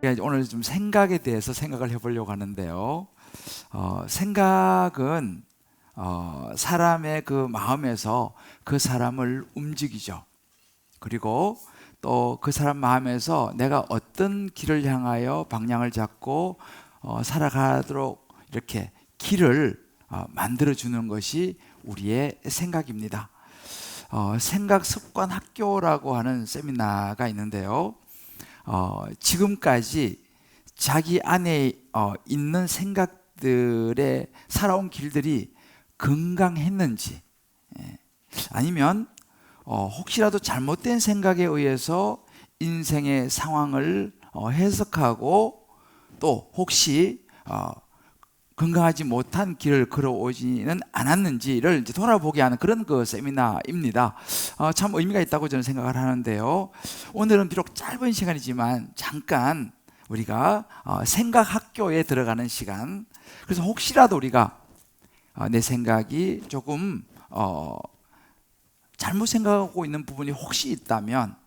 오늘 좀 생각에 대해서 생각을 해보려고 하는데요. 생각은 사람의 그 마음에서 그 사람을 움직이죠. 그리고 또 그 사람 마음에서 내가 어떤 길을 향하여 방향을 잡고 살아가도록 이렇게 길을 만들어주는 것이 우리의 생각입니다. 생각 습관 학교라고 하는 세미나가 있는데요. 지금까지 자기 안에 있는 생각들의 살아온 길들이 건강했는지, 아니면 혹시라도 잘못된 생각에 의해서 인생의 상황을 해석하고 또 혹시 건강하지 못한 길을 걸어오지는 않았는지를 이제 돌아보게 하는 그런 그 세미나입니다. 참 의미가 있다고 저는 생각을 하는데요. 오늘은 비록 짧은 시간이지만 잠깐 우리가 생각 학교에 들어가는 시간. 그래서 혹시라도 우리가 내 생각이 조금 잘못 생각하고 있는 부분이 혹시 있다면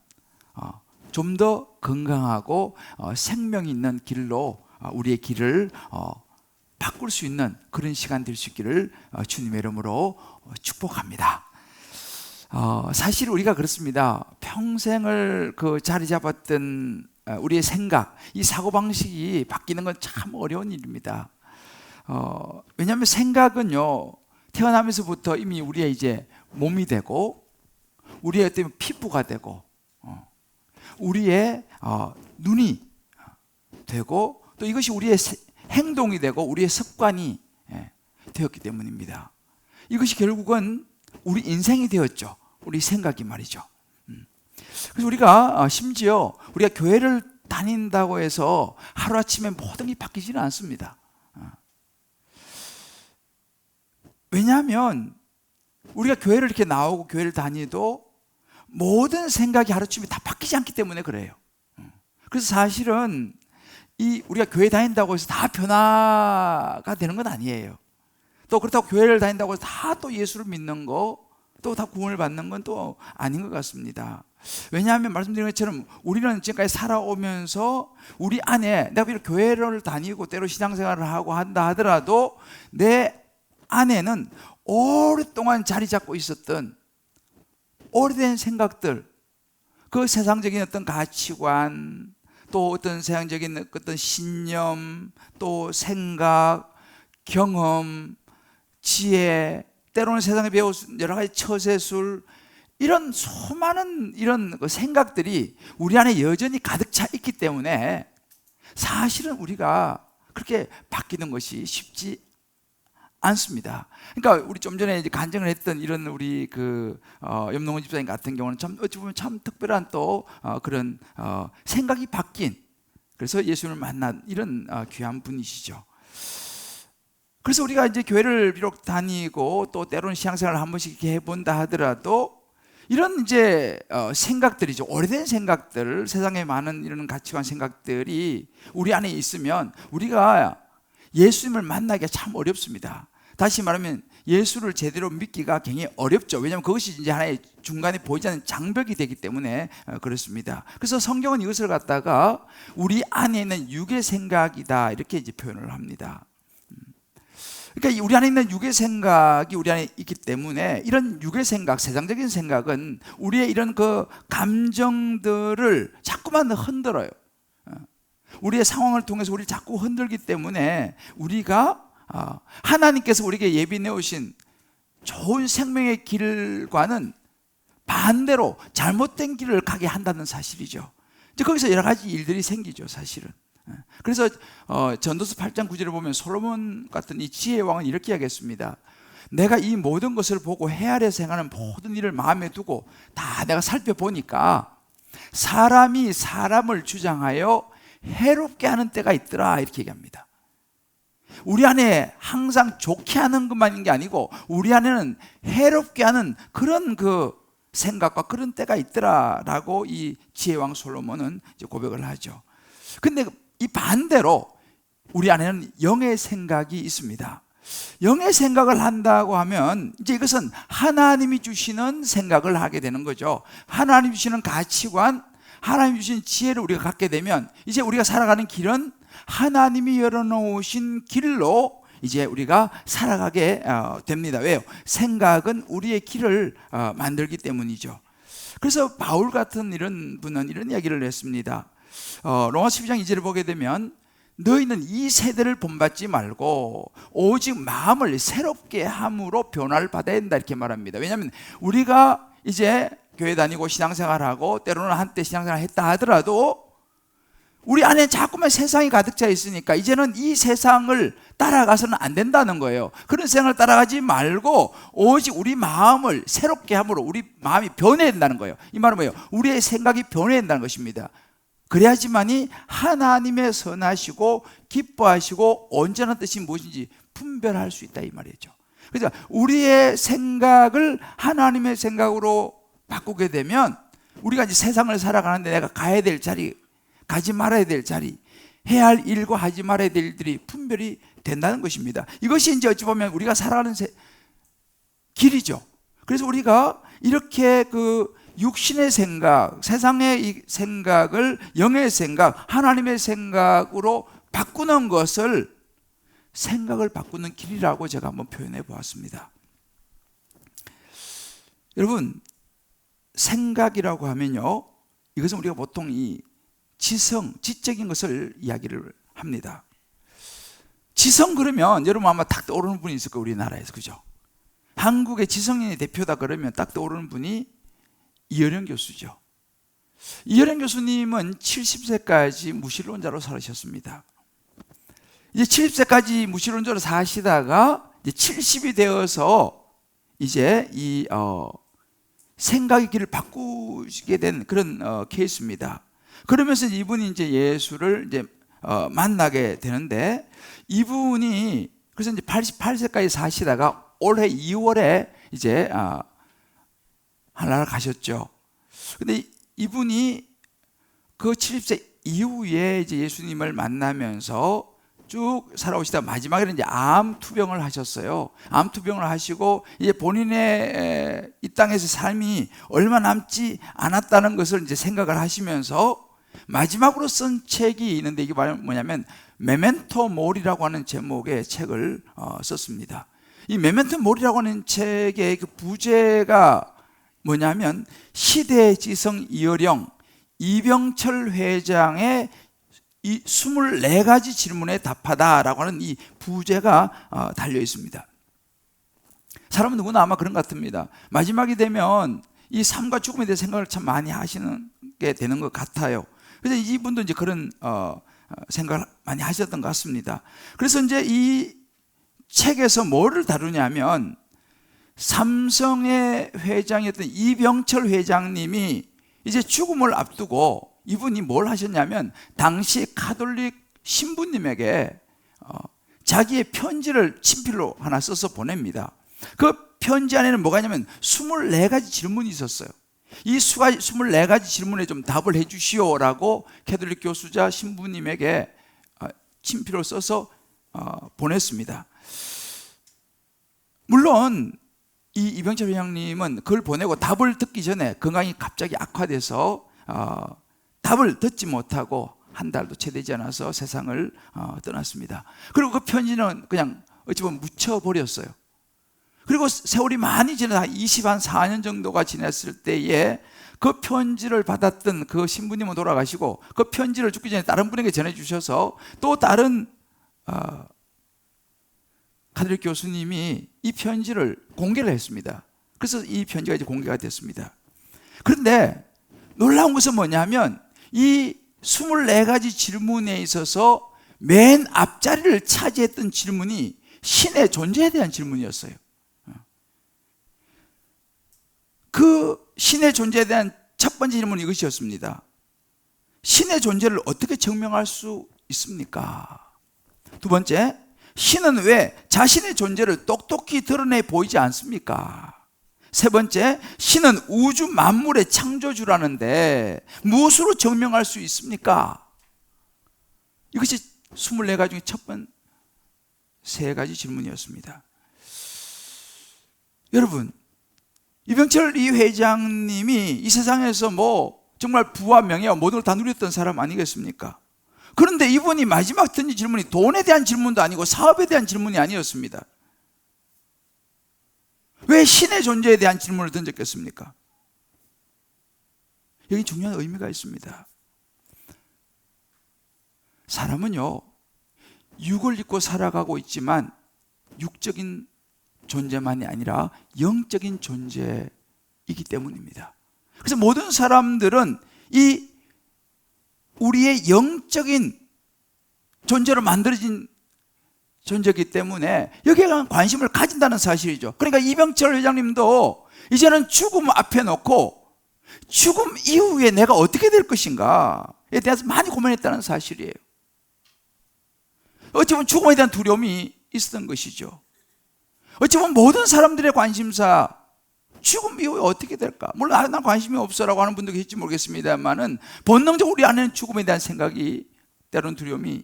좀 더 건강하고 생명 있는 길로 우리의 길을 바꿀 수 있는 그런 시간 될 수 있기를 주님의 이름으로 축복합니다. 사실 우리가 그렇습니다. 평생을 그 자리 잡았던 우리의 생각, 이 사고방식이 바뀌는 건 참 어려운 일입니다. 왜냐하면 생각은요, 태어나면서부터 이미 우리의 이제 몸이 되고, 우리의 어떤 피부가 되고, 우리의 눈이 되고, 또 이것이 우리의 행동이 되고 우리의 습관이 되었기 때문입니다. 이것이 결국은 우리 인생이 되었죠. 우리 생각이 말이죠. 그래서 우리가 심지어 우리가 교회를 다닌다고 해서 하루아침에 모든 게 바뀌지는 않습니다. 왜냐하면 우리가 교회를 이렇게 나오고 교회를 다니도 모든 생각이 하루아침에 다 바뀌지 않기 때문에 그래요. 그래서 사실은 우리가 교회 다닌다고 해서 다 변화가 되는 건 아니에요. 또 그렇다고 교회를 다닌다고 해서 다 또 예수를 믿는 거, 또 다 구원을 받는 건 또 아닌 것 같습니다. 왜냐하면 말씀드린 것처럼 우리는 지금까지 살아오면서 우리 안에 내가 비록 교회를 다니고 때로 신앙생활을 하고 한다 하더라도 내 안에는 오랫동안 자리 잡고 있었던 오래된 생각들, 그 세상적인 어떤 가치관, 또 어떤 세상적인 어떤 신념, 또 생각, 경험, 지혜, 때로는 세상에 배운 여러 가지 처세술, 이런 수많은 이런 생각들이 우리 안에 여전히 가득 차 있기 때문에 사실은 우리가 그렇게 바뀌는 것이 쉽지 않습니다. 그러니까 우리 좀 전에 이제 간증을 했던 이런 우리 염농훈 집사님 같은 경우는 참 어찌 보면 참 특별한 또 그런 생각이 바뀐, 그래서 예수님을 만난 이런 귀한 분이시죠. 그래서 우리가 이제 교회를 비록 다니고 또 때로는 신앙생활을 한 번씩 이렇게 해본다 하더라도 이런 이제 생각들이죠. 오래된 생각들, 세상에 많은 이런 가치관 생각들이 우리 안에 있으면 우리가 예수님을 만나기가 참 어렵습니다. 다시 말하면 예수를 제대로 믿기가 굉장히 어렵죠. 왜냐하면 그것이 이제 하나의 중간에 보이지 않는 장벽이 되기 때문에 그렇습니다. 그래서 성경은 이것을 갖다가 우리 안에 있는 육의 생각이다 이렇게 이제 표현을 합니다. 그러니까 우리 안에 있는 육의 생각이 우리 안에 있기 때문에 이런 육의 생각, 세상적인 생각은 우리의 이런 그 감정들을 자꾸만 흔들어요. 우리의 상황을 통해서 우리를 자꾸 흔들기 때문에 우리가 하나님께서 우리에게 예비 내오신 좋은 생명의 길과는 반대로 잘못된 길을 가게 한다는 사실이죠. 이제 거기서 여러 가지 일들이 생기죠, 사실은. 그래서 전도서 8장 9절을 보면 솔로몬 같은 이 지혜의 왕은 이렇게 이야기했습니다. 내가 이 모든 것을 보고 해 아래에서 행하는 모든 일을 마음에 두고 다 내가 살펴보니까 사람이 사람을 주장하여 해롭게 하는 때가 있더라 이렇게 얘기합니다. 우리 안에 항상 좋게 하는 것만인 게 아니고 우리 안에는 해롭게 하는 그런 그 생각과 그런 때가 있더라라고 이 지혜왕 솔로몬은 이제 고백을 하죠. 근데 이 반대로 우리 안에는 영의 생각이 있습니다. 영의 생각을 한다고 하면 이제 이것은 하나님이 주시는 생각을 하게 되는 거죠. 하나님이 주시는 가치관, 하나님 주신 지혜를 우리가 갖게 되면 이제 우리가 살아가는 길은 하나님이 열어놓으신 길로 이제 우리가 살아가게 됩니다. 왜요? 생각은 우리의 길을 만들기 때문이죠. 그래서 바울 같은 이런 분은 이런 이야기를 했습니다. 로마서 12장 2절을 보게 되면 너희는 이 세대를 본받지 말고 오직 마음을 새롭게 함으로 변화를 받아야 된다 이렇게 말합니다. 왜냐하면 우리가 이제 교회 다니고 신앙생활하고 때로는 한때 신앙생활 했다 하더라도 우리 안에 자꾸만 세상이 가득 차 있으니까 이제는 이 세상을 따라가서는 안 된다는 거예요. 그런 세상을 따라가지 말고 오직 우리 마음을 새롭게 함으로 우리 마음이 변해야 된다는 거예요. 이 말은 뭐예요? 우리의 생각이 변해야 된다는 것입니다. 그래야지만이 하나님의 선하시고 기뻐하시고 온전한 뜻이 무엇인지 분별할 수 있다 이 말이죠. 그래서 우리의 생각을 하나님의 생각으로 바꾸게 되면 우리가 이제 세상을 살아가는데 내가 가야 될 자리, 가지 말아야 될 자리, 해야 할 일과 하지 말아야 될 일들이 분별이 된다는 것입니다. 이것이 이제 어찌 보면 우리가 살아가는 길이죠. 그래서 우리가 이렇게 그 육신의 생각, 세상의 이 생각을 영의 생각, 하나님의 생각으로 바꾸는 것을 생각을 바꾸는 길이라고 제가 한번 표현해 보았습니다. 여러분, 생각이라고 하면요, 이것은 우리가 보통 이 지적인 것을 이야기를 합니다. 지성 그러면 여러분 아마 딱 떠오르는 분이 있을 거예요, 우리나라에서. 그죠? 한국의 지성인의 대표다 그러면 딱 떠오르는 분이 이어령 교수죠. 이어령 교수님은 70세까지 무신론자로 살으셨습니다. 이제 70세까지 무신론자로 사시다가 이제 70이 되어서 이제 이 생각의 길을 바꾸시게 된 그런 케이스입니다. 그러면서 이분이 이제 예수를 이제 만나게 되는데, 이분이 그래서 이제 88세까지 사시다가 올해 2월에 이제 하늘나라 가셨죠. 근데 이분이 그 70세 이후에 이제 예수님을 만나면서 쭉 살아오시다 마지막에는 이제 암 투병을 하셨어요. 암 투병을 하시고 이제 본인의 이 땅에서 삶이 얼마 남지 않았다는 것을 이제 생각을 하시면서 마지막으로 쓴 책이 있는데, 이게 뭐냐면 메멘토 모리라고 하는 제목의 책을 썼습니다. 이 메멘토 모리라고 하는 책의 그 부제가 뭐냐면 시대지성 이어령 이병철 회장의 이 24가지 질문에 답하다라고 하는 이 부제가 달려 있습니다. 사람은 누구나 아마 그런 것 같습니다. 마지막이 되면 이 삶과 죽음에 대해 생각을 참 많이 하시는 게 되는 것 같아요. 그래서 이분도 이제 그런 생각을 많이 하셨던 것 같습니다. 그래서 이제 이 책에서 뭐를 다루냐면, 삼성의 회장이었던 이병철 회장님이 이제 죽음을 앞두고 이분이 뭘 하셨냐면, 당시 가톨릭 신부님에게 자기의 편지를 친필로 하나 써서 보냅니다. 그 편지 안에는 뭐가 있냐면 24가지 질문이 있었어요. 이 24가지 질문에 좀 답을 해 주시오라고 가톨릭 교수자 신부님에게 친필로 써서 보냈습니다. 물론 이 이병철 회장님은 그걸 보내고 답을 듣기 전에 건강이 갑자기 악화돼서 답을 듣지 못하고 한 달도 채 되지 않아서 세상을 떠났습니다. 그리고 그 편지는 그냥 어찌 보면 묻혀버렸어요. 그리고 세월이 많이 지나서 24년 정도가 지났을 때에 그 편지를 받았던 그 신부님은 돌아가시고, 그 편지를 죽기 전에 다른 분에게 전해주셔서 또 다른 가톨릭 교수님이 이 편지를 공개를 했습니다. 그래서 이 편지가 이제 공개가 됐습니다. 그런데 놀라운 것은 뭐냐면, 이 24가지 질문에 있어서 맨 앞자리를 차지했던 질문이 신의 존재에 대한 질문이었어요. 그 신의 존재에 대한 첫 번째 질문은 이것이었습니다. 신의 존재를 어떻게 증명할 수 있습니까? 두 번째, 신은 왜 자신의 존재를 똑똑히 드러내 보이지 않습니까? 세 번째, 신은 우주 만물의 창조주라는데 무엇으로 증명할 수 있습니까? 이것이 24가지 중에 첫 번째 3가지 질문이었습니다. 여러분, 이병철 이 회장님이 이 세상에서 뭐 정말 부와 명예와 모든 걸 다 누렸던 사람 아니겠습니까? 그런데 이분이 마지막 던진 질문이 돈에 대한 질문도 아니고 사업에 대한 질문이 아니었습니다. 왜 신의 존재에 대한 질문을 던졌겠습니까? 여기 중요한 의미가 있습니다. 사람은요, 육을 입고 살아가고 있지만 육적인 존재만이 아니라 영적인 존재이기 때문입니다. 그래서 모든 사람들은 이 우리의 영적인 존재로 만들어진 존재이기 때문에 여기에 대한 관심을 가진다는 사실이죠. 그러니까 이병철 회장님도 이제는 죽음 앞에 놓고 죽음 이후에 내가 어떻게 될 것인가에 대해서 많이 고민했다는 사실이에요. 어찌 보면 죽음에 대한 두려움이 있었던 것이죠. 어찌 보면 모든 사람들의 관심사, 죽음 이후에 어떻게 될까? 물론 난 관심이 없어라고 하는 분도 계실지 모르겠습니다만은 본능적으로 우리 안에는 죽음에 대한 생각이 때로는 두려움이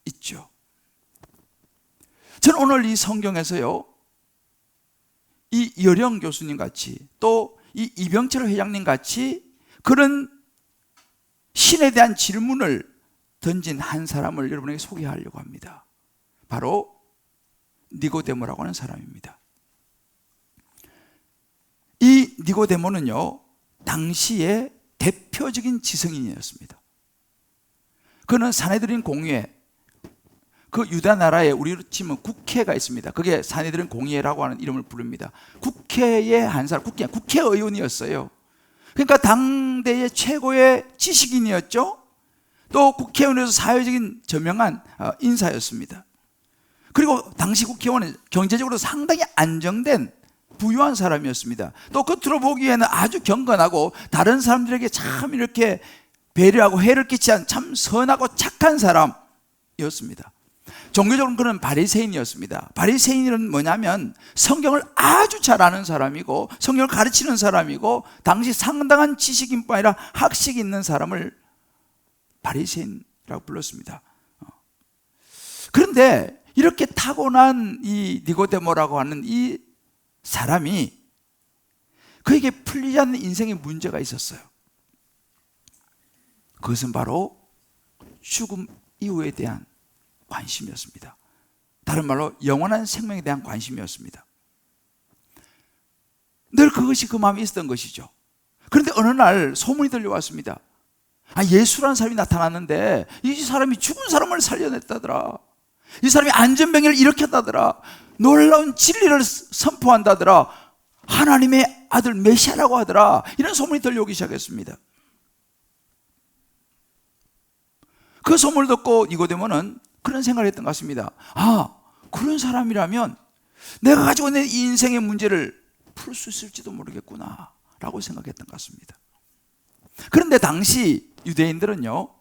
있죠. 저는 오늘 이 성경에서요, 이 여령 교수님 같이 또 이 이병철 회장님 같이 그런 신에 대한 질문을 던진 한 사람을 여러분에게 소개하려고 합니다. 바로 니고데모라고 하는 사람입니다. 이 니고데모는요, 당시의 대표적인 지성인이었습니다. 그는 사내들인 공의회, 그 유다 나라에 우리로 치면 국회가 있습니다. 그게 사내들인 공의회라고 하는 이름을 부릅니다. 국회의 한 사람, 국회의원이었어요. 그러니까 당대의 최고의 지식인이었죠. 또 국회의원에서 사회적인 저명한 인사였습니다. 그리고 당시 국회의원은 경제적으로 상당히 안정된 부유한 사람이었습니다. 또 겉으로 보기에는 아주 경건하고 다른 사람들에게 참 이렇게 배려하고 해를 끼치는 참 선하고 착한 사람이었습니다. 종교적으로는 그는 바리새인이었습니다. 바리새인은 뭐냐면 성경을 아주 잘 아는 사람이고 성경을 가르치는 사람이고 당시 상당한 지식인뿐 아니라 학식이 있는 사람을 바리새인이라고 불렀습니다. 그런데 이렇게 타고난 이 니고데모라고 하는 이 사람이 그에게 풀리지 않는 인생의 문제가 있었어요. 그것은 바로 죽음 이후에 대한 관심이었습니다. 다른 말로 영원한 생명에 대한 관심이었습니다. 늘 그것이 그 마음에 있었던 것이죠. 그런데 어느 날 소문이 들려왔습니다. 예수라는 사람이 나타났는데 이 사람이 죽은 사람을 살려냈다더라. 이 사람이 안전병을 일으켰다더라. 놀라운 진리를 선포한다더라. 하나님의 아들 메시아라고 하더라. 이런 소문이 들려오기 시작했습니다. 그 소문을 듣고 니고데모는 그런 생각을 했던 것 같습니다. 그런 사람이라면 내가 가지고 있는 이 인생의 문제를 풀 수 있을지도 모르겠구나 라고 생각했던 것 같습니다. 그런데 당시 유대인들은요,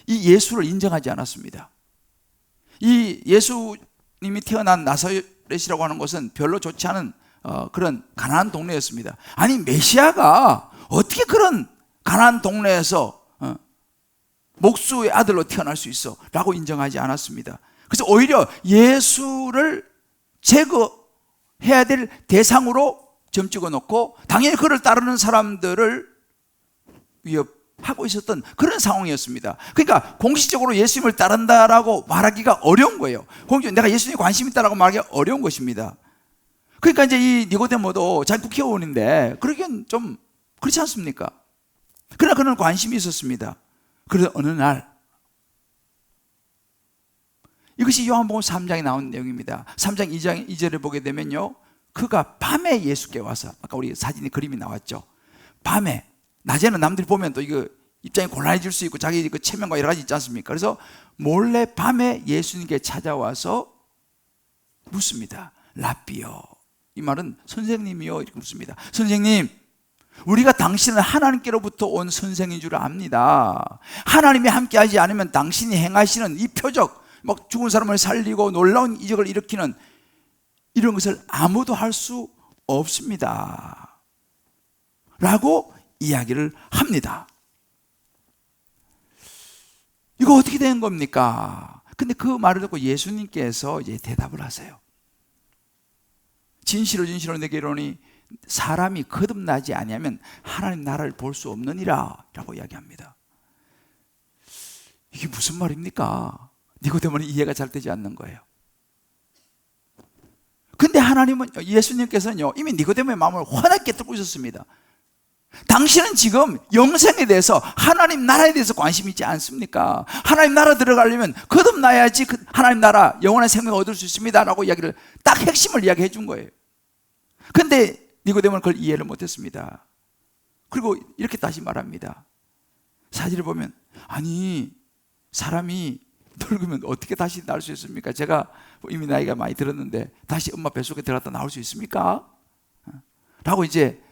이 예수를 인정하지 않았습니다. 이 예수님이 태어난 나사렛이라고 하는 곳은 별로 좋지 않은 그런 가난한 동네였습니다. 아니 메시아가 어떻게 그런 가난한 동네에서 목수의 아들로 태어날 수 있어 라고 인정하지 않았습니다. 그래서 오히려 예수를 제거해야 될 대상으로 점 찍어놓고 당연히 그를 따르는 사람들을 위협하고 있었던 그런 상황이었습니다. 그러니까 공식적으로 예수님을 따른다라고 말하기가 어려운 거예요. 내가 예수님에 관심 있다라고 말하기가 어려운 것입니다. 그러니까 이제 이 니고데모도 자기 국회의원인데 그러기엔 좀 그렇지 않습니까? 그러나 그는 관심이 있었습니다. 그래서 어느 날, 이것이 요한복음 3장에 나온 내용입니다. 3장 2장 2절에 보게 되면요, 그가 밤에 예수께 와서, 아까 우리 사진에 그림이 나왔죠. 밤에, 낮에는 남들이 보면 또 이거 입장이 곤란해질 수 있고 자기 그 체면과 여러 가지 있지 않습니까? 그래서 몰래 밤에 예수님께 찾아와서 묻습니다. 라삐요. 이 말은 선생님이요 이렇게 묻습니다. 선생님, 우리가 당신은 하나님께로부터 온 선생인 줄 압니다. 하나님이 함께하지 않으면 당신이 행하시는 이 표적, 막 죽은 사람을 살리고 놀라운 이적을 일으키는 이런 것을 아무도 할 수 없습니다 라고 이야기를 합니다. 이거 어떻게 된 겁니까? 근데 그 말을 듣고 예수님께서 이제 대답을 하세요. 진실로 진실로 내게 이르노니 사람이 거듭나지 아니하면 하나님 나라를 볼 수 없느니라 라고 이야기합니다. 이게 무슨 말입니까? 니고데모는 이해가 잘 되지 않는 거예요. 근데 하나님은, 예수님께서는요, 이미 니고데모의 마음을 환하게 깨뜨리고 있었습니다. 당신은 지금 영생에 대해서, 하나님 나라에 대해서 관심이 있지 않습니까? 하나님 나라 들어가려면 거듭나야지 하나님 나라 영원한 생명을 얻을 수 있습니다 라고 이야기를, 딱 핵심을 이야기해 준 거예요. 근데 니고데모는 그걸 이해를 못했습니다. 그리고 이렇게 다시 말합니다. 사실을 보면, 아니 사람이 늙으면 어떻게 다시 나올 수 있습니까? 제가 이미 나이가 많이 들었는데 다시 엄마 뱃속에 들어갔다 나올 수 있습니까? 라고 이제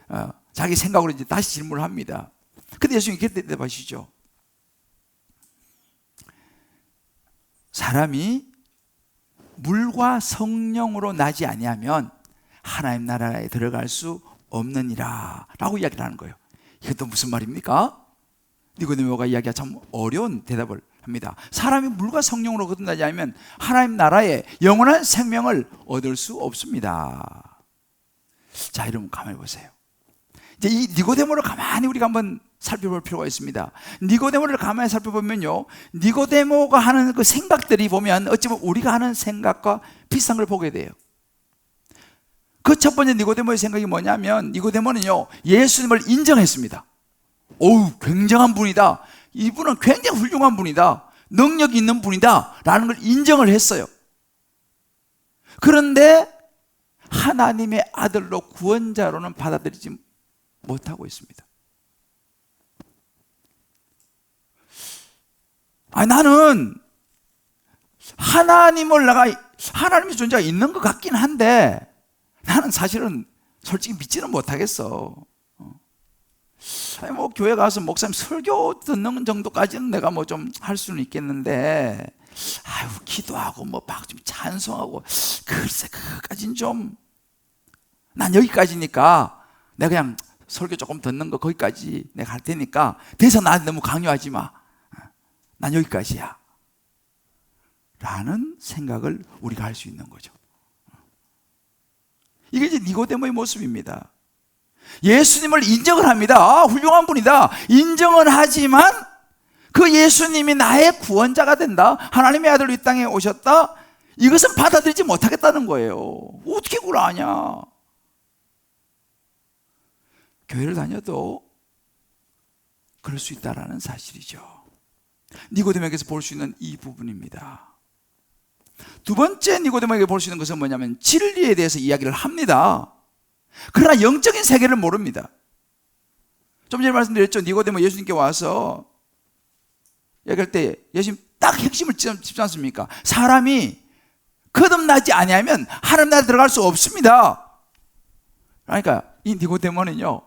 자기 생각으로 이제 다시 질문을 합니다. 근데 예수님이 이렇게 대답하시죠. 사람이 물과 성령으로 나지 아니하면 하나님 나라에 들어갈 수 없느니라 라고 이야기를 하는 거예요. 이것도 무슨 말입니까? 니고데모가 이야기가 참 어려운 대답을 합니다. 사람이 물과 성령으로 거듭나지 않으면 하나님 나라에 영원한 생명을 얻을 수 없습니다. 자, 여러분 가만히 보세요. 이제 이 니고데모를 가만히 우리가 한번 살펴볼 필요가 있습니다. 니고데모를 가만히 살펴보면요, 니고데모가 하는 그 생각들이 보면 어찌 보면 우리가 하는 생각과 비슷한 걸 보게 돼요. 그 첫 번째 니고데모의 생각이 뭐냐면, 니고데모는요 예수님을 인정했습니다. 어우, 굉장한 분이다, 이분은 굉장히 훌륭한 분이다, 능력 있는 분이다 라는 걸 인정을 했어요. 그런데 하나님의 아들로 구원자로는 받아들이지 못하고 있습니다. 나는 하나님의 존재가 있는 것 같긴 한데 나는 사실은 솔직히 믿지는 못하겠어. 뭐 교회 가서 목사님 설교 듣는 정도까지는 내가 뭐 좀 할 수는 있겠는데, 기도하고 뭐 막 좀 찬송하고, 글쎄 그거까지는 좀, 난 여기까지니까 내가 그냥 설교 조금 듣는 거 거기까지 내가 할 테니까 대해서 나한테 너무 강요하지 마, 난 여기까지야 라는 생각을 우리가 할 수 있는 거죠. 이게 이제 니고데모의 모습입니다. 예수님을 인정을 합니다. 훌륭한 분이다, 인정은 하지만 그 예수님이 나의 구원자가 된다, 하나님의 아들로 이 땅에 오셨다, 이것은 받아들이지 못하겠다는 거예요. 어떻게 그걸 아냐? 교회를 다녀도 그럴 수 있다는 사실이죠. 니고데모에게서 볼 수 있는 이 부분입니다. 두 번째 니고데모에게 볼 수 있는 것은 뭐냐면, 진리에 대해서 이야기를 합니다. 그러나 영적인 세계를 모릅니다. 좀 전에 말씀드렸죠. 니고데모 예수님께 와서 얘기할 때 예수님 딱 핵심을 짚지 않습니까? 사람이 거듭나지 아니하면 하나님 나라에 들어갈 수 없습니다. 그러니까 이 니고데모는요,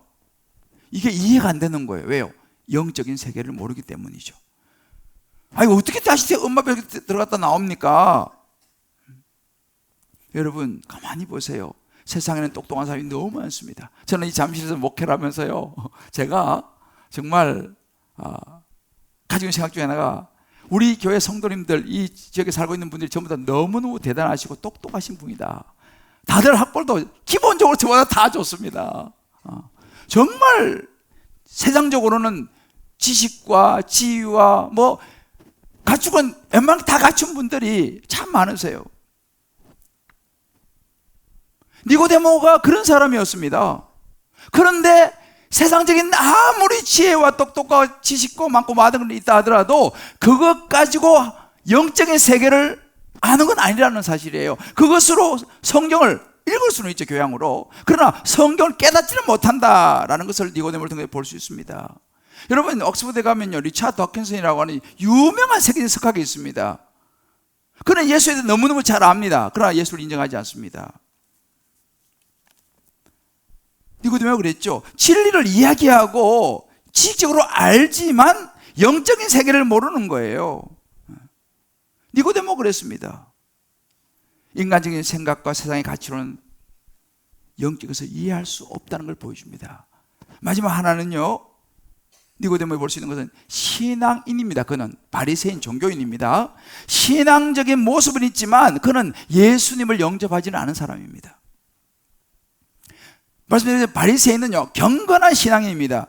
이게 이해가 안 되는 거예요. 왜요? 영적인 세계를 모르기 때문이죠. 어떻게 다시 엄마 뱃속에 들어갔다 나옵니까? 여러분 가만히 보세요. 세상에는 똑똑한 사람이 너무 많습니다. 저는 이 잠실에서 목회를 하면서요, 제가 정말 가지고 있는 생각 중에 하나가, 우리 교회 성도님들, 이 지역에 살고 있는 분들이 전부 다 너무너무 대단하시고 똑똑하신 분이다. 다들 학벌도 기본적으로 저보다 다 좋습니다. 정말 세상적으로는 지식과 지위와 뭐 갖추건 웬만큼 다 갖춘 분들이 참 많으세요. 니고데모가 그런 사람이었습니다. 그런데 세상적인 아무리 지혜와 똑똑과 지식고 많고 많은 게 있다 하더라도 그것 가지고 영적인 세계를 아는 건 아니라는 사실이에요. 그것으로 성경을 읽을 수는 있죠, 교양으로. 그러나 성경을 깨닫지는 못한다라는 것을 니고데모를 통해 볼 수 있습니다. 여러분 옥스퍼드에 가면요, 리차드 더킨슨이라고 하는 유명한 세계인 석학이 있습니다. 그는 예수에 대해 너무너무 잘 압니다. 그러나 예수를 인정하지 않습니다. 니고데모가 그랬죠. 진리를 이야기하고 지식적으로 알지만 영적인 세계를 모르는 거예요. 니고데모가 그랬습니다. 인간적인 생각과 세상의 가치로는 영적에서 이해할 수 없다는 걸 보여줍니다. 마지막 하나는요, 니고데모에 볼 수 있는 것은 신앙인입니다. 그는 바리새인 종교인입니다. 신앙적인 모습은 있지만 그는 예수님을 영접하지는 않은 사람입니다. 말씀드린 바리새인은요 경건한 신앙인입니다.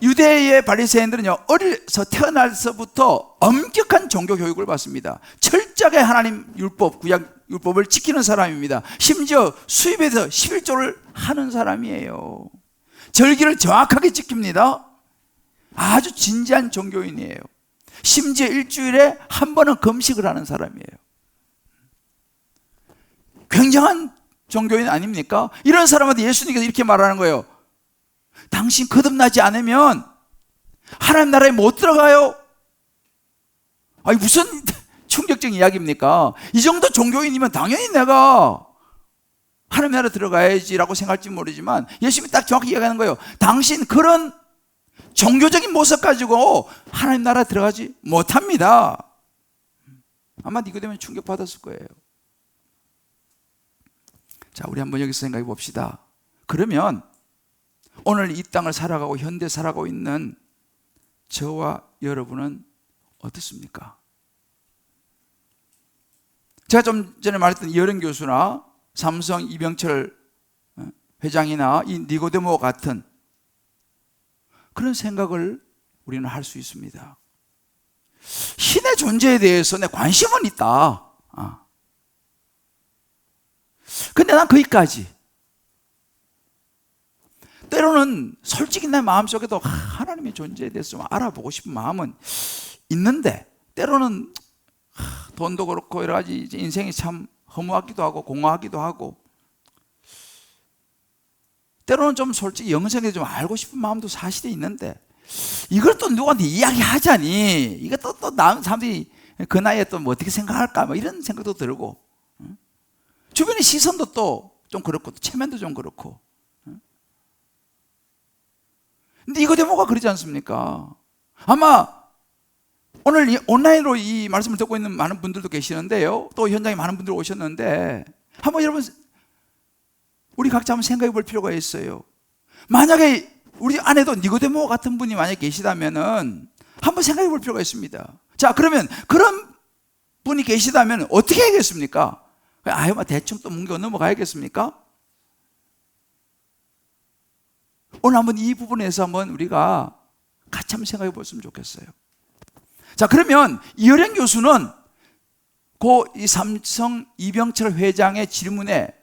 유대의 바리새인들은요 어려서 태어나서부터 엄격한 종교 교육을 받습니다. 철저하게 하나님 율법, 구약 율법을 지키는 사람입니다. 심지어 수입에 대해서 11조를 하는 사람이에요. 절기를 정확하게 지킵니다. 아주 진지한 종교인이에요. 심지어 일주일에 한 번은 금식을 하는 사람이에요. 굉장한 종교인 아닙니까? 이런 사람한테 예수님께서 이렇게 말하는 거예요. 당신 거듭나지 않으면 하나님 나라에 못 들어가요. 아니 무슨 충격적인 이야기입니까? 이 정도 종교인이면 당연히 내가 하나님 나라에 들어가야지라고 생각할지 모르지만 예수님이 딱 정확히 이야기하는 거예요. 당신 그런 종교적인 모습 가지고 하나님 나라에 들어가지 못합니다. 아마 니고데모는 충격받았을 거예요. 자, 우리 한번 여기서 생각해 봅시다. 그러면 오늘 이 땅을 살아가고 현대 살아가고 있는 저와 여러분은 어떻습니까? 제가 좀 전에 말했던 이어령 교수나 삼성 이병철 회장이나 이 니고데모 같은 그런 생각을 우리는 할 수 있습니다. 신의 존재에 대해서 내 관심은 있다. 근데 난 거기까지. 때로는 솔직히 내 마음속에도 하나님의 존재에 대해서 좀 알아보고 싶은 마음은 있는데 때로는 돈도 그렇고 여러 가지 인생이 참 허무하기도 하고 공허하기도 하고 때로는 좀 솔직히 영생에 좀 알고 싶은 마음도 사실이 있는데 이걸 또 누구한테 이야기하자니 이게 또 사람들이 그 나이에 또 뭐 어떻게 생각할까 뭐 이런 생각도 들고 주변의 시선도 또 좀 그렇고 또 체면도 좀 그렇고 근데 니고데모가 그러지 않습니까? 아마 오늘 이 온라인으로 이 말씀을 듣고 있는 많은 분들도 계시는데요 또 현장에 많은 분들이 오셨는데 한번 여러분 우리 각자 한번 생각해 볼 필요가 있어요. 만약에 우리 안에도 니고데모 같은 분이 만약에 계시다면은 한번 생각해 볼 필요가 있습니다. 자, 그러면 그런 분이 계시다면 어떻게 해야겠습니까? 아유, 대충 또 뭉겨 넘어가야겠습니까? 오늘 한번 이 부분에서 한번 우리가 같이 한번 생각해 보았으면 좋겠어요. 자, 그러면 이어령 교수는 이 삼성 이병철 회장의 질문에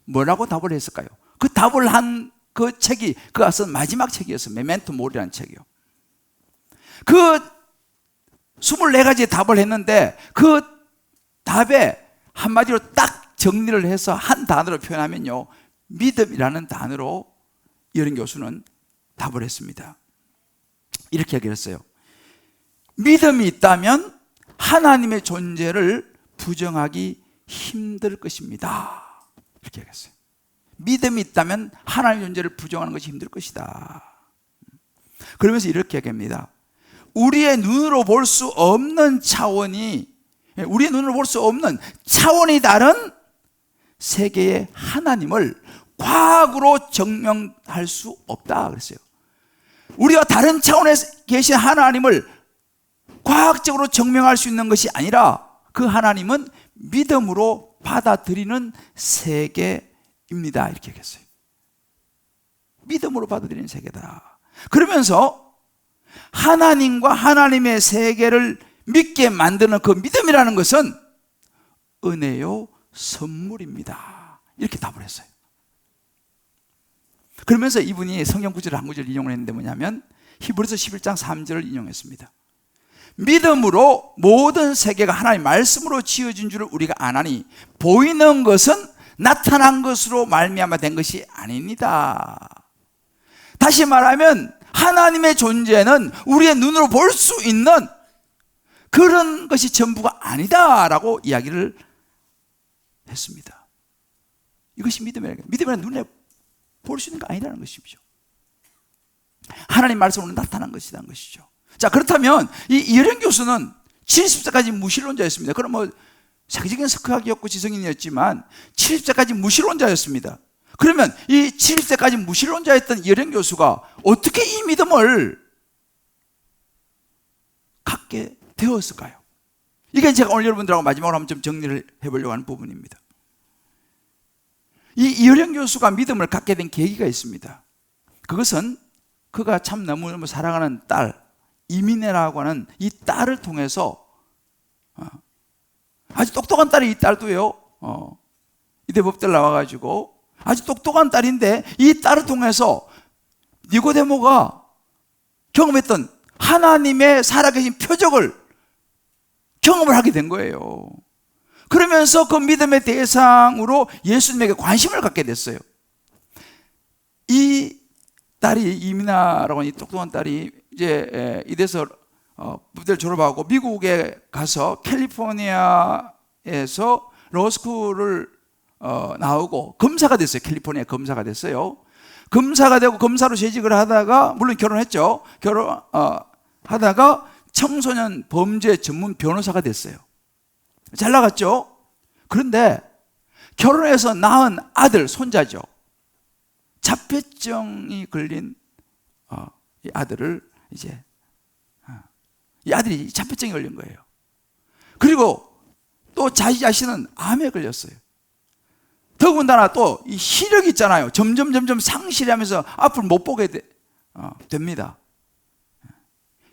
뭐라고 답을 했을까요? 그 답을 한 그 책이 그가 쓴 마지막 책이었어요. 메멘토 모리라는 책이요. 그 24가지의 답을 했는데 그 답에 한마디로 딱 정리를 해서 한 단어로 표현하면요 믿음이라는 단어로 이어령 교수는 답을 했습니다. 이렇게 얘기했어요. 믿음이 있다면 하나님의 존재를 부정하기 힘들 것입니다. 이렇게 얘기했어요. 믿음이 있다면 하나님의 존재를 부정하는 것이 힘들 것이다. 그러면서 이렇게 얘기합니다. 우리의 눈으로 볼 수 없는 차원이 우리의 눈으로 볼 수 없는 차원이 다른 세계의 하나님을 과학으로 증명할 수 없다 그랬어요. 우리와 다른 차원에 계신 하나님을 과학적으로 증명할 수 있는 것이 아니라 그 하나님은 믿음으로 받아들이는 세계입니다. 이렇게 얘기했어요. 믿음으로 받아들이는 세계다. 그러면서 하나님과 하나님의 세계를 믿게 만드는 그 믿음이라는 것은 은혜요 선물입니다. 이렇게 답을 했어요. 그러면서 이분이 성경 구절을 한 구절 인용을 했는데 뭐냐면 히브리서 11장 3절을 인용했습니다. 믿음으로 모든 세계가 하나님의 말씀으로 지어진 줄을 우리가 아나니 보이는 것은 나타난 것으로 말미암아 된 것이 아닙니다. 다시 말하면 하나님의 존재는 우리의 눈으로 볼 수 있는 그런 것이 전부가 아니다라고 이야기를 했습니다. 이것이 믿음이라는 거예요. 믿음이란 눈에 볼 수 있는 거 아니라는 것이죠. 하나님 말씀으로 나타난 것이라는 것이죠. 자, 그렇다면 이 이어령 교수는 70세까지 무신론자였습니다. 그럼 뭐 세계적인 석학이었고 지성인이었지만 70세까지 무신론자였습니다. 그러면 이 70세까지 무신론자였던 이어령 교수가 어떻게 이 믿음을 갖게 되었을까요? 이게 제가 오늘 여러분들하고 마지막으로 한번 좀 정리를 해보려고 하는 부분입니다. 이 이어령 교수가 믿음을 갖게 된 계기가 있습니다. 그것은 그가 참 너무너무 사랑하는 딸 이민혜라고 하는 이 딸을 통해서, 아주 똑똑한 딸이, 이 딸도요 이대법대를 나와가지고 아주 똑똑한 딸인데, 이 딸을 통해서 니고데모가 경험했던 하나님의 살아계신 표적을 경험을 하게 된 거예요. 그러면서 그 믿음의 대상으로 예수님에게 관심을 갖게 됐어요. 이 딸이, 이민아라고 하는 이 똑똑한 딸이 이제 이대서 부대를 졸업하고 미국에 가서 캘리포니아에서 로스쿨을 나오고 검사가 됐어요. 캘리포니아 검사가 됐어요. 검사가 되고 검사로 재직을 하다가, 물론 결혼했죠. 하다가 청소년 범죄 전문 변호사가 됐어요. 잘 나갔죠. 그런데 결혼해서 낳은 아들, 손자죠, 자폐증이 걸린 이 아들을 이제 이 아들이 자폐증이 걸린 거예요. 그리고 또 자기 자신은 암에 걸렸어요. 더군다나 또 이 시력이 있잖아요. 점점 상실하면서 앞을 못 보게 됩니다.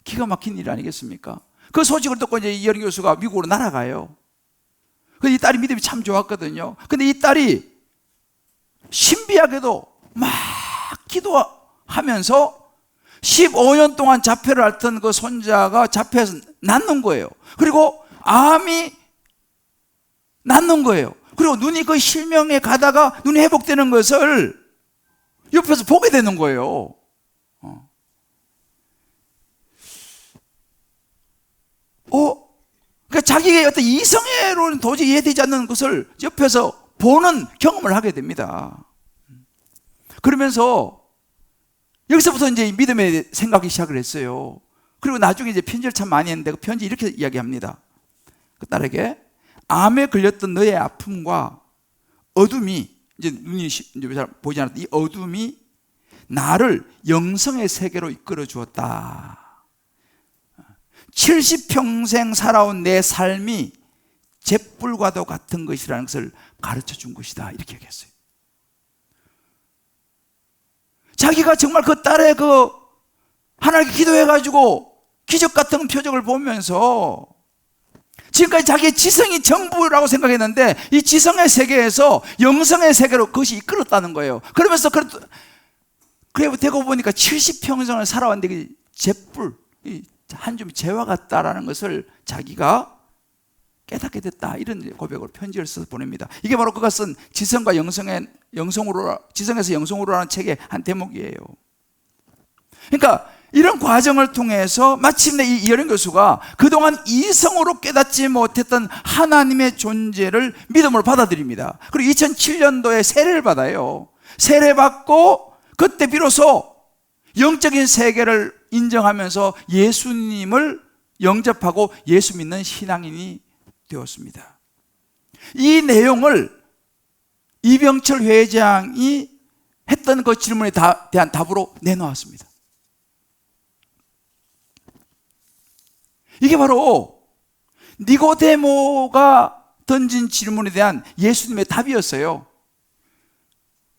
기가 막힌 일 아니겠습니까? 그 소식을 듣고 이제 이어령 교수가 미국으로 날아가요. 이 딸이 믿음이 참 좋았거든요. 근데 이 딸이 신비하게도 막 기도하면서 15년 동안 자폐를 앓던 그 손자가 자폐에서 낫는 거예요. 그리고 암이 낫는 거예요. 그리고 눈이 그 실명에 가다가 눈이 회복되는 것을 옆에서 보게 되는 거예요. 그러니까 자기의 어떤 이성애로는 도저히 이해되지 않는 것을 옆에서 보는 경험을 하게 됩니다. 그러면서 여기서부터 이제 믿음의 생각이 시작을 했어요. 그리고 나중에 이제 편지를 참 많이 했는데, 그 편지 이렇게 이야기합니다. 그 딸에게, 암에 걸렸던 너의 아픔과 어둠이, 이제 눈이 잘 보이지 않았던 이 어둠이 나를 영성의 세계로 이끌어 주었다. 70평생 살아온 내 삶이 잿불과도 같은 것이라는 것을 가르쳐 준 것이다. 이렇게 얘기했어요. 자기가 정말 그 딸의 그 하나님께 기도해가지고 기적 같은 표적을 보면서 지금까지 자기의 지성이 전부라고 생각했는데, 이 지성의 세계에서 영성의 세계로 그것이 이끌었다는 거예요. 그러면서 그래 되고 보니까 70평생을 살아왔는데 잿불, 한 줌 재와 같다라는 것을 자기가 깨닫게 됐다. 이런 고백으로 편지를 써서 보냅니다. 이게 바로 그가 쓴 지성과 지성에서 영성으로라는 책의 한 대목이에요. 그러니까 이런 과정을 통해서 마침내 이 이어령 교수가 그동안 이성으로 깨닫지 못했던 하나님의 존재를 믿음으로 받아들입니다. 그리고 2007년도에 세례를 받아요. 세례받고 그때 비로소 영적인 세계를 인정하면서 예수님을 영접하고 예수 믿는 신앙인이 되었습니다. 이 내용을 이병철 회장이 했던 그 질문에 대한 답으로 내놓았습니다. 이게 바로 니고데모가 던진 질문에 대한 예수님의 답이었어요.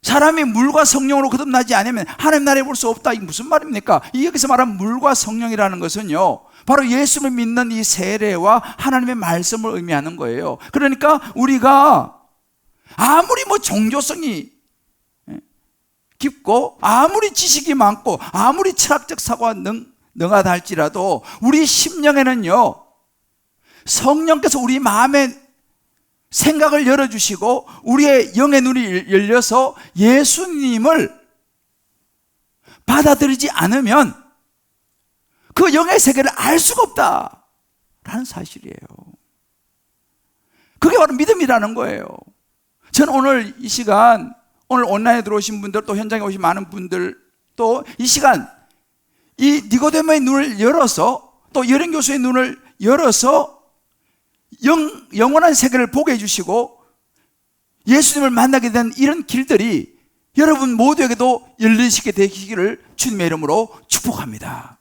사람이 물과 성령으로 거듭나지 않으면 하나님 나라에 볼 수 없다. 이게 무슨 말입니까? 여기서 말하는 물과 성령이라는 것은요, 바로 예수를 믿는 이 세례와 하나님의 말씀을 의미하는 거예요. 그러니까 우리가 아무리 종교성이 깊고 아무리 지식이 많고 아무리 철학적 사고가 능하다 할지라도 우리 심령에는요, 성령께서 우리 마음의 생각을 열어주시고 우리의 영의 눈이 열려서 예수님을 받아들이지 않으면 그 영의 세계를 알 수가 없다라는 사실이에요. 그게 바로 믿음이라는 거예요. 저는 오늘 이 시간, 오늘 온라인에 들어오신 분들, 또 현장에 오신 많은 분들, 또 이 시간 이 니고데모의 눈을 열어서, 또 이어령 교수의 눈을 열어서 영원한 세계를 보게 해주시고 예수님을 만나게 된 이런 길들이 여러분 모두에게도 열리시게 되기를 주님의 이름으로 축복합니다.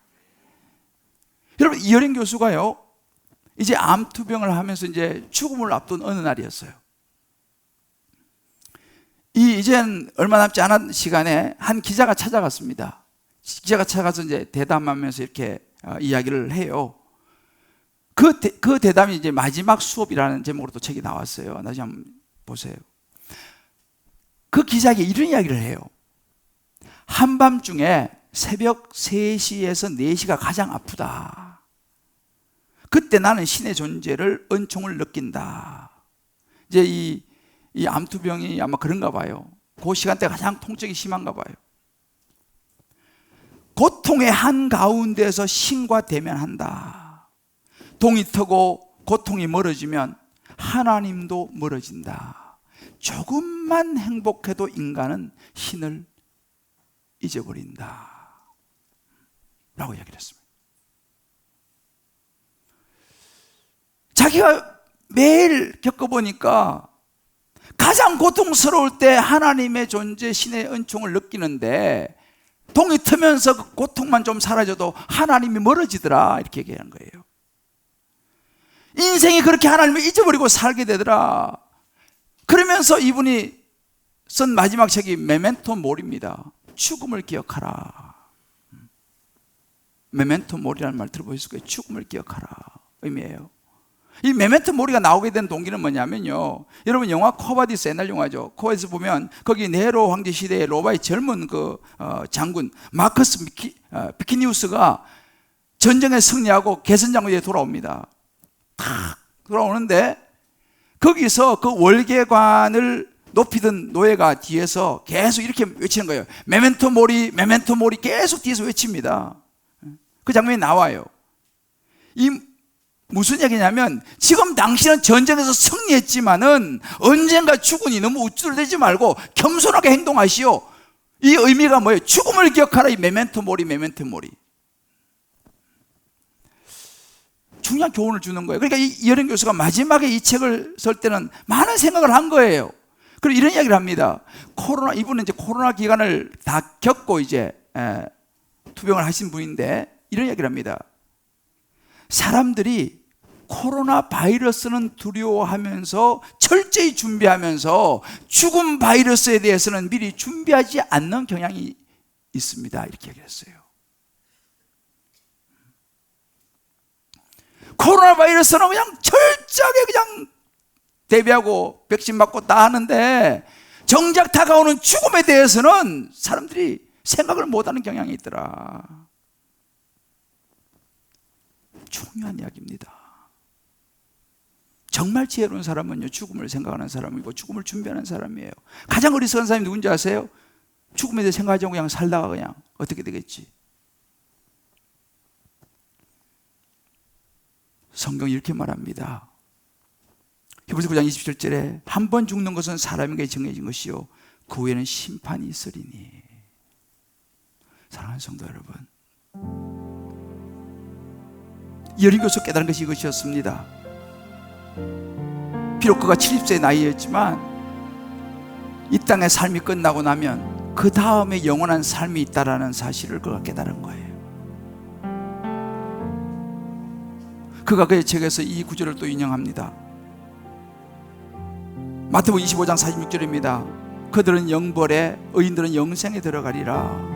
여러분, 이어령 교수가요, 이제 암투병을 하면서 이제 죽음을 앞둔 어느 날이었어요. 이젠 얼마 남지 않은 시간에 한 기자가 찾아갔습니다. 기자가 찾아가서 이제 대담하면서 이렇게 이야기를 해요. 그 대담이 이제 마지막 수업이라는 제목으로 또 책이 나왔어요. 나중에 한번 보세요. 그 기자에게 이런 이야기를 해요. 한밤중에 새벽 3시에서 4시가 가장 아프다. 그때 나는 신의 존재를, 은총을 느낀다. 이제 이 암투병이 아마 그런가 봐요. 그 시간대가 가장 통증이 심한가 봐요. 고통의 한가운데서 신과 대면한다. 동이 트고 고통이 멀어지면 하나님도 멀어진다. 조금만 행복해도 인간은 신을 잊어버린다 라고 이야기를 했습니다. 자기가 매일 겪어보니까 가장 고통스러울 때 하나님의 존재, 신의 은총을 느끼는데 동이 트면서 그 고통만 좀 사라져도 하나님이 멀어지더라, 이렇게 얘기하는 거예요. 인생이 그렇게 하나님을 잊어버리고 살게 되더라. 그러면서 이분이 쓴 마지막 책이 메멘토 모리입니다. 죽음을 기억하라. 메멘토 모리라는 말 들어보셨을 거예요. 죽음을 기억하라 의미예요. 이 메멘토 모리가 나오게 된 동기는 뭐냐면요, 여러분 영화 코바디스, 옛날 영화죠. 코바디스 보면 거기 네로 황제 시대의 로마의 젊은 장군 마커스 비키니우스가 전쟁에 승리하고 개선장군에 돌아옵니다. 탁 돌아오는데 거기서 그 월계관을 높이던 노예가 뒤에서 계속 이렇게 외치는 거예요. 메멘토 모리, 메멘토 모리, 계속 뒤에서 외칩니다. 그 장면이 나와요. 이 무슨 얘기냐면, 지금 당신은 전쟁에서 승리했지만은 언젠가 죽으니 너무 우쭐대지 말고 겸손하게 행동하시오. 이 의미가 뭐예요? 죽음을 기억하라. 이 메멘토 모리, 메멘토 모리. 중요한 교훈을 주는 거예요. 그러니까 이혜령 교수가 마지막에 이 책을 쓸 때는 많은 생각을 한 거예요. 그리고 이런 이야기를 합니다. 이분은 이제 코로나 기간을 다 겪고 이제 투병을 하신 분인데 이런 이야기를 합니다. 사람들이 코로나 바이러스는 두려워하면서 철저히 준비하면서 죽음 바이러스에 대해서는 미리 준비하지 않는 경향이 있습니다. 이렇게 얘기했어요. 코로나 바이러스는 그냥 철저하게 그냥 대비하고 백신 맞고 다 하는데 정작 다가오는 죽음에 대해서는 사람들이 생각을 못하는 경향이 있더라. 중요한 이야기입니다. 정말 지혜로운 사람은요, 죽음을 생각하는 사람이고 죽음을 준비하는 사람이에요. 가장 어리석은 사람이 누군지 아세요? 죽음에 대해 생각하지 않고 그냥 살다가 그냥 어떻게 되겠지. 성경이 이렇게 말합니다. 히브리서 9장 27절에 한 번 죽는 것은 사람에게 정해진 것이요 그 후에는 심판이 있으리니. 사랑하는 성도 여러분, 이혜령 교수 깨달은 것이 이것이었습니다. 비록 그가 70세의 나이였지만 이 땅의 삶이 끝나고 나면 그 다음에 영원한 삶이 있다는 사실을 그가 깨달은 거예요. 그가 그의 책에서 이 구절을 또 인용합니다. 마태복음 25장 46절입니다. 그들은 영벌에, 의인들은 영생에 들어가리라.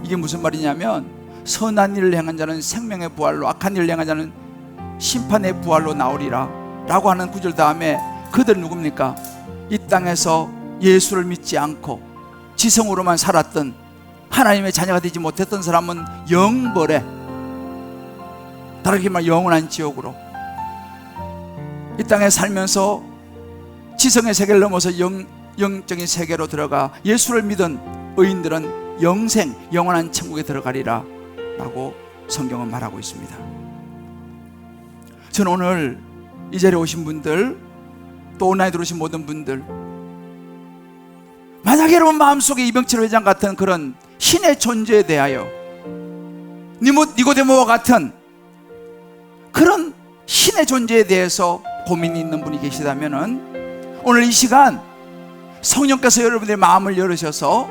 이게 무슨 말이냐면, 선한 일을 행한 자는 생명의 부활로, 악한 일을 행한 자는 심판의 부활로 나오리라 라고 하는 구절 다음에 그들은 누굽니까? 이 땅에서 예수를 믿지 않고 지성으로만 살았던, 하나님의 자녀가 되지 못했던 사람은 영벌에, 다르게 말하면 영원한 지옥으로, 이 땅에 살면서 지성의 세계를 넘어서 영적인 세계로 들어가 예수를 믿은 의인들은 영생, 영원한 천국에 들어가리라 라고 성경은 말하고 있습니다. 저는 오늘 이 자리에 오신 분들, 또 온라인에 들어오신 모든 분들, 만약에 여러분 마음속에 이병철 회장 같은 그런 신의 존재에 대하여 니고데모와 같은 그런 신의 존재에 대해서 고민이 있는 분이 계시다면 오늘 이 시간 성령께서 여러분들의 마음을 열으셔서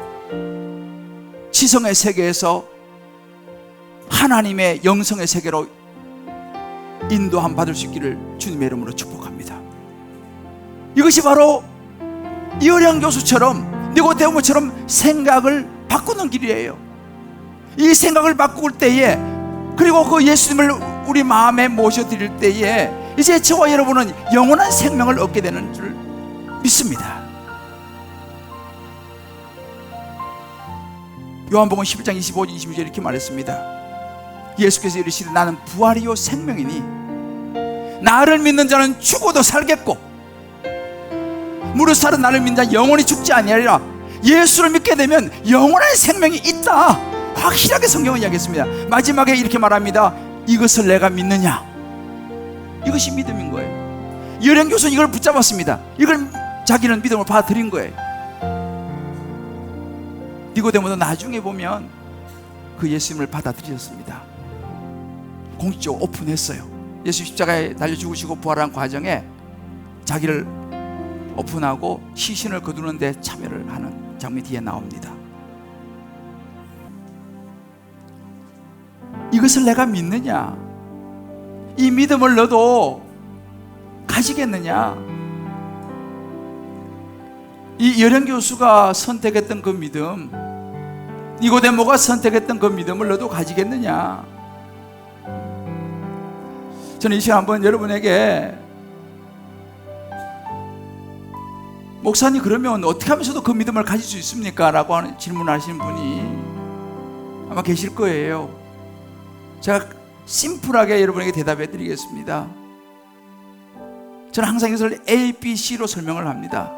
지성의 세계에서 하나님의 영성의 세계로 인도함 받을 수 있기를 주님의 이름으로 축복합니다. 이것이 바로 이어령 교수처럼 니고데모처럼 생각을 바꾸는 길이에요. 이 생각을 바꿀 때에, 그리고 그 예수님을 우리 마음에 모셔드릴 때에 이제 저와 여러분은 영원한 생명을 얻게 되는 줄 믿습니다. 요한복음 11장 25절 26절 이렇게 말했습니다. 예수께서 이르시되 나는 부활이요 생명이니 나를 믿는 자는 죽어도 살겠고 무릇 살은 나를 믿는 자는 영원히 죽지 아니하리라. 예수를 믿게 되면 영원한 생명이 있다, 확실하게 성경은 이야기했습니다. 마지막에 이렇게 말합니다. 이것을 내가 믿느냐. 이것이 믿음인 거예요. 여령 교수는 이걸 붙잡았습니다. 이걸 자기는 믿음을 받아들인 거예요. 니고데모도 나중에 보면 그 예수님을 받아들였습니다. 공식적으로 오픈했어요. 예수 십자가에 달려 죽으시고 부활한 과정에 자기를 오픈하고 시신을 거두는 데 참여를 하는 장면이 뒤에 나옵니다. 이것을 내가 믿느냐, 이 믿음을 너도 가지겠느냐. 이 여령 교수가 선택했던 그 믿음, 니고데모가 선택했던 그 믿음을 너도 가지겠느냐. 저는 이 시간 한번 여러분에게, 목사님 그러면 어떻게 하면서도 그 믿음을 가질 수 있습니까? 라고 하는 질문하시는 분이 아마 계실 거예요. 제가 심플하게 여러분에게 대답해 드리겠습니다. 저는 항상 이것을 A, B, C로 설명을 합니다.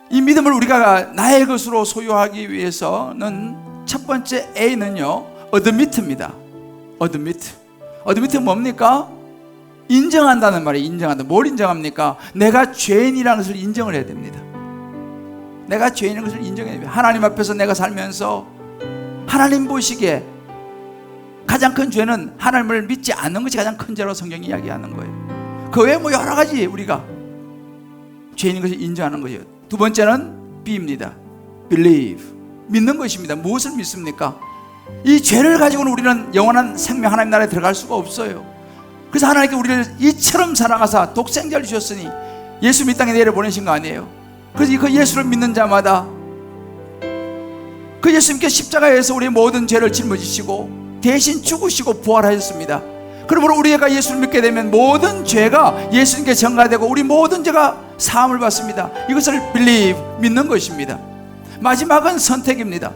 이 믿음을 우리가 나의 것으로 소유하기 위해서는 첫 번째 A는요, 어드미트입니다. 어드미트 뭡니까? 인정한다는 말이에요. 인정한다. 뭘 인정합니까? 내가 죄인이라는 것을 인정을 해야 됩니다. 내가 죄인인 것을 인정해야 됩니다. 하나님 앞에서 내가 살면서 하나님 보시기에 가장 큰 죄는 하나님을 믿지 않는 것이 가장 큰 죄라고 성경이 이야기하는 거예요. 그 외에 뭐 여러 가지 우리가 죄인인 것을 인정하는 거예요. 두 번째는 B입니다. Believe. 믿는 것입니다. 무엇을 믿습니까? 이 죄를 가지고는 우리는 영원한 생명 하나님 나라에 들어갈 수가 없어요. 그래서 하나님께 우리를 이처럼 사랑하사 독생자를 주셨으니 예수 이 땅에 내려보내신 거 아니에요. 그래서 그 예수를 믿는 자마다 그 예수님께 십자가에서 우리의 모든 죄를 짊어지시고 대신 죽으시고 부활하셨습니다. 그러므로 우리가 예수를 믿게 되면 모든 죄가 예수님께 전가되고 우리 모든 죄가 사함을 받습니다. 이것을 believe, 믿는 것입니다. 마지막은 선택입니다.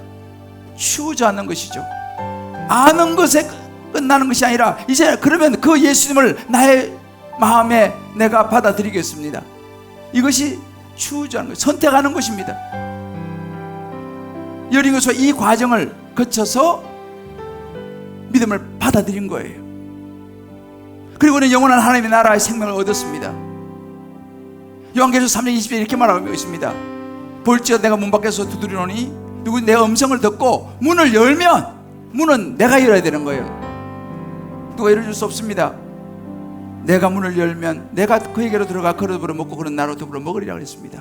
추구하는 것이죠. 아는 것에 끝나는 것이 아니라 이제 그러면 그 예수님을 나의 마음에 내가 받아들이겠습니다. 이것이 추구하는 것, 선택하는 것입니다. 여리고서 이 과정을 거쳐서 믿음을 받아들인 거예요. 그리고는 영원한 하나님의 나라의 생명을 얻었습니다. 요한계시록 3장 20절에 이렇게 말하고 있습니다. 볼지어다 내가 문 밖에서 두드리노니 누구 내 음성을 듣고 문을 열면, 문은 내가 열어야 되는 거예요. 누가 열어줄 수 없습니다. 내가 문을 열면 내가 그에게로 들어가 그로 더불어 먹고 그는 나로 더불어 먹으리라 그랬습니다.